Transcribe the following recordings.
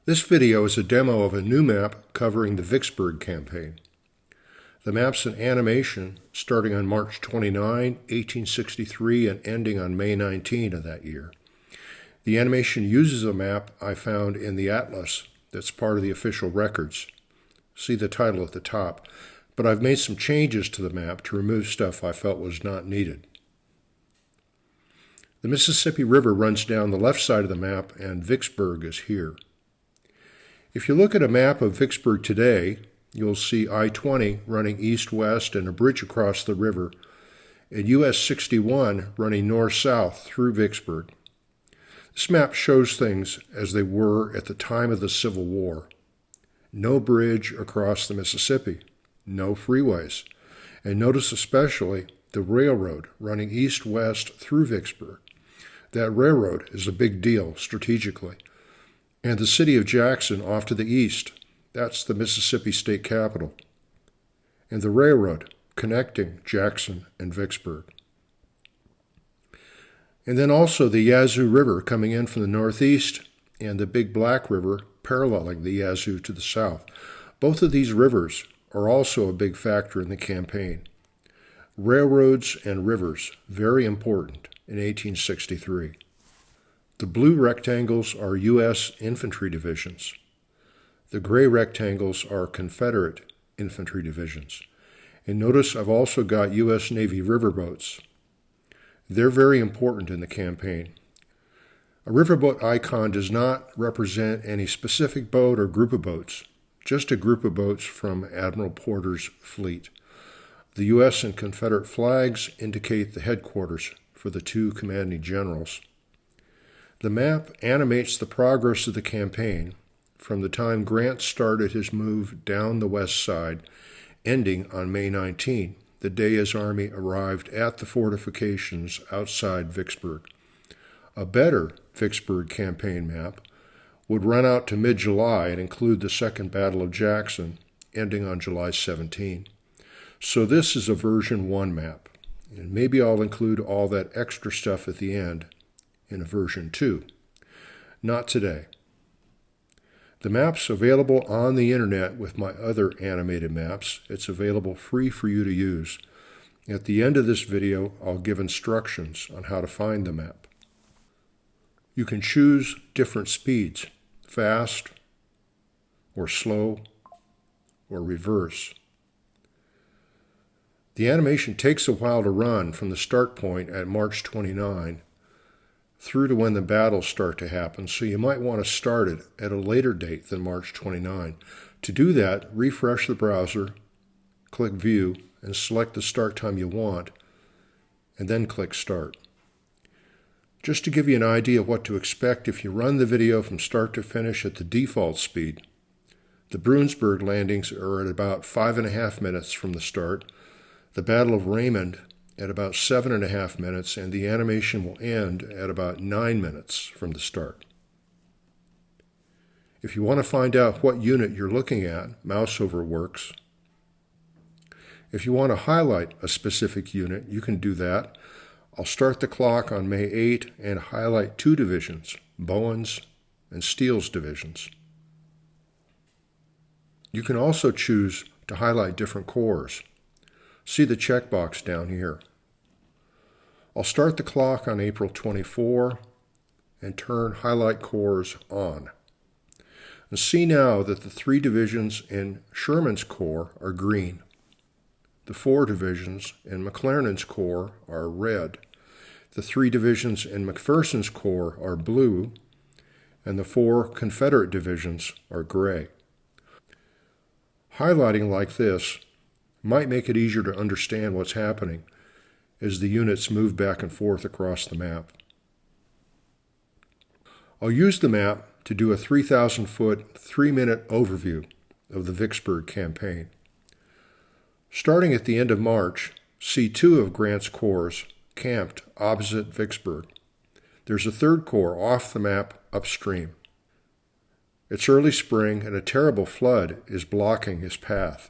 This video is a demo of a new map covering the Vicksburg campaign. The map's an animation starting on March 29, 1863 and ending on May 19 of that year. The animation uses a map I found in the atlas that's part of the official records. See the title at the top, but I've made some changes to the map to remove stuff I felt was not needed. The Mississippi River runs down the left side of the map and Vicksburg is here. If you look at a map of Vicksburg today, you'll see I-20 running east-west and a bridge across the river, and US 61 running north-south through Vicksburg. This map shows things as they were at the time of the Civil War. No bridge across the Mississippi, no freeways, and notice especially the railroad running east-west through Vicksburg. That railroad is a big deal strategically. And the city of Jackson off to the east, that's the Mississippi state capital. And the railroad connecting Jackson and Vicksburg. And then also the Yazoo River coming in from the northeast and the Big Black River paralleling the Yazoo to the south. Both of these rivers are also a big factor in the campaign. Railroads and rivers, very important in 1863. The blue rectangles are U.S. infantry divisions. The gray rectangles are Confederate infantry divisions. And notice I've also got U.S. Navy riverboats. They're very important in the campaign. A riverboat icon does not represent any specific boat or group of boats, just a group of boats from Admiral Porter's fleet. The U.S. and Confederate flags indicate the headquarters for the two commanding generals. The map animates the progress of the campaign from the time Grant started his move down the west side, ending on May 19, the day his army arrived at the fortifications outside Vicksburg. A better Vicksburg campaign map would run out to mid-July and include the Second Battle of Jackson, ending on July 17. So this is a version 1 map, and maybe I'll include all that extra stuff at the end in a version 2. Not today. The map's available on the internet with my other animated maps. It's available free for you to use. At the end of this video, I'll give instructions on how to find the map. You can choose different speeds, fast or slow or reverse. The animation takes a while to run from the start point at March 29 through to when the battles start to happen, so you might want to start it at a later date than March 29. To do that, refresh the browser, click View, and select the start time you want, and then click Start. Just to give you an idea of what to expect if you run the video from start to finish at the default speed, the Bruinsburg landings are at about 5.5 minutes from the start, the Battle of Raymond at about 7.5 minutes, and the animation will end at about 9 minutes from the start. If you want to find out what unit you're looking at, mouse over works. If you want to highlight a specific unit, you can do that. I'll start the clock on May 8 and highlight 2 divisions, Bowen's and Steele's divisions. You can also choose to highlight different corps. See the checkbox down here. I'll start the clock on April 24 and turn Highlight Corps on. And see now that the 3 divisions in Sherman's Corps are green. The 4 divisions in McClernand's Corps are red. The 3 divisions in McPherson's Corps are blue, and the 4 Confederate divisions are gray. Highlighting like this might make it easier to understand what's happening as the units move back and forth across the map. I'll use the map to do a 3,000-foot, 3-minute overview of the Vicksburg campaign. Starting at the end of March, see 2 of Grant's corps camped opposite Vicksburg. There's a 3rd corps off the map upstream. It's early spring and a terrible flood is blocking his path.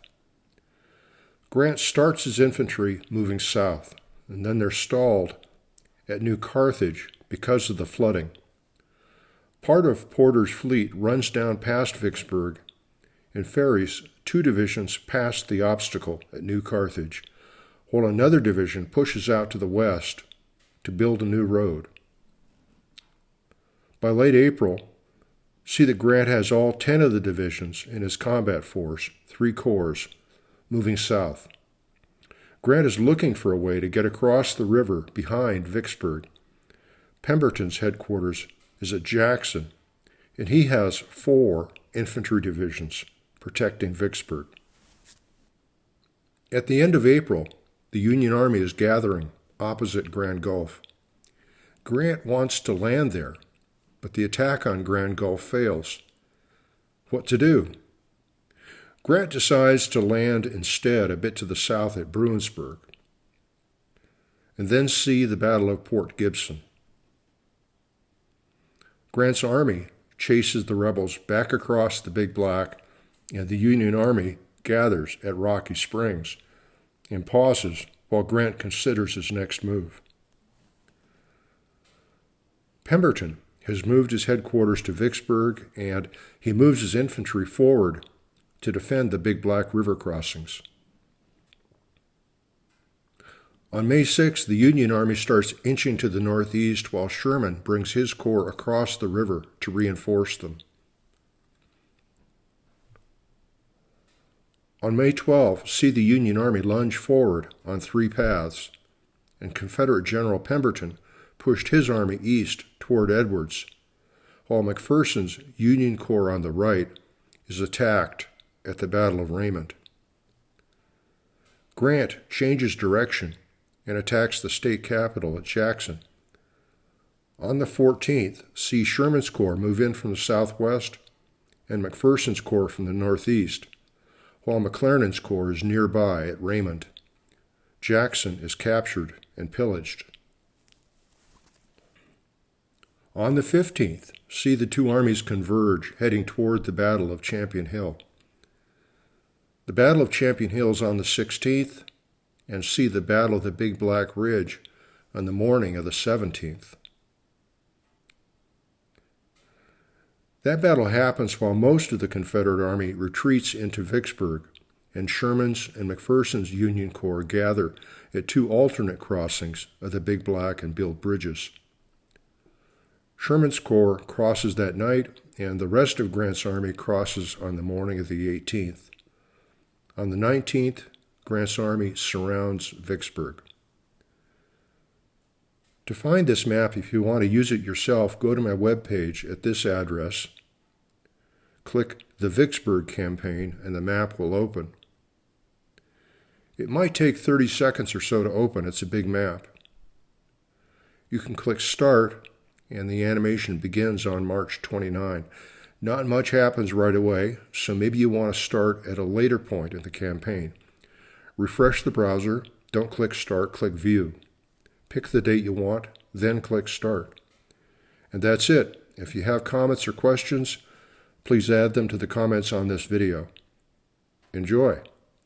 Grant starts his infantry moving south, and then they're stalled at New Carthage because of the flooding. Part of Porter's fleet runs down past Vicksburg and ferries 2 divisions past the obstacle at New Carthage, while another division pushes out to the west to build a new road. By late April, see that Grant has all 10 of the divisions in his combat force, 3 corps, moving south. Grant is looking for a way to get across the river behind Vicksburg. Pemberton's headquarters is at Jackson, and he has 4 infantry divisions protecting Vicksburg. At the end of April, the Union Army is gathering opposite Grand Gulf. Grant wants to land there, but the attack on Grand Gulf fails. What to do? Grant decides to land instead a bit to the south at Bruinsburg, and then see the Battle of Port Gibson. Grant's army chases the rebels back across the Big Black, and the Union Army gathers at Rocky Springs and pauses while Grant considers his next move. Pemberton has moved his headquarters to Vicksburg, and he moves his infantry forward to defend the Big Black River crossings. On May 6th, the Union Army starts inching to the northeast while Sherman brings his corps across the river to reinforce them. On May 12th, see the Union Army lunge forward on 3 paths, and Confederate General Pemberton pushed his army east toward Edwards, while McPherson's Union Corps on the right is attacked at the Battle of Raymond. Grant changes direction and attacks the state capital at Jackson. On the 14th, see Sherman's corps move in from the southwest and McPherson's corps from the northeast, while McClernand's corps is nearby at Raymond. Jackson is captured and pillaged. On the 15th, see the 2 armies converge, heading toward the Battle of Champion Hill. The Battle of Champion Hill is on the 16th, and see the Battle of the Big Black Ridge on the morning of the 17th. That battle happens while most of the Confederate Army retreats into Vicksburg, and Sherman's and McPherson's Union Corps gather at 2 alternate crossings of the Big Black and build bridges. Sherman's corps crosses that night, and the rest of Grant's army crosses on the morning of the 18th. On the 19th, Grant's army surrounds Vicksburg. To find this map, if you want to use it yourself, go to my webpage at this address, click the Vicksburg campaign, and the map will open. It might take 30 seconds or so to open. It's a big map. You can click Start, and the animation begins on March 29. Not much happens right away, so maybe you want to start at a later point in the campaign. Refresh the browser, don't click Start, click View. Pick the date you want, then click Start. And that's it. If you have comments or questions, please add them to the comments on this video. Enjoy.